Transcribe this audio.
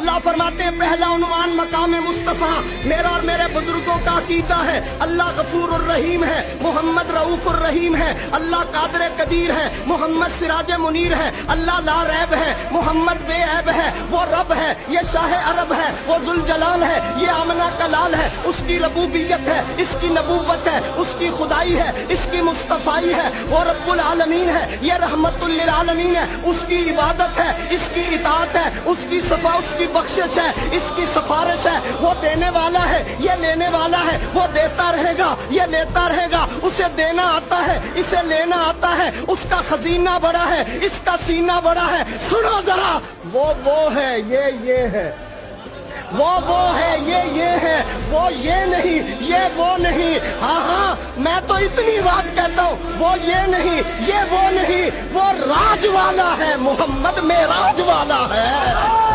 अल्लाह फरमाते हैं पहला उन्वान मकाम मुस्तफ़ा मेरा और मेरे बुजुर्गों का अकीदा है, अल्लाह गफूर रहीम है, मोहम्मद रऊफ रहीम है, अल्लाह कादर कदीर है, मोहम्मद सिराज मुनीर है, अल्लाह ला रैब है, मोहम्मद बेऐब है, वो रब है, ये शाह अरब है, वो जुल जलाल है, ये आमना का लाल है, उसकी रबूबियत है, इसकी नबूवत है, उसकी खुदाई है, इसकी मुस्तफ़ाई है, वो रब्बुल आलमीन है, ये रहमतुल लिल आलमीन है, उसकी इबादत है, इसकी इताअत है, उसकी सफा उसकी बख्शिश है, इसकी सिफारिश है, वो देने वाला है, ये लेने वाला है, वो देता रहेगा, ये लेता रहेगा, उसे देना आता है, इसे लेना आता है, उसका खजीना बड़ा है, इसका सीना बड़ा है। सुनो जरा, वो है, ये है, वो है, ये है, वो ये नहीं, ये वो नहीं। हाँ हाँ, मैं तो इतनी बात कहता हूँ, वो ये नहीं, ये वो नहीं, वो राज वाला है, मोहम्मद मेराज वाला है।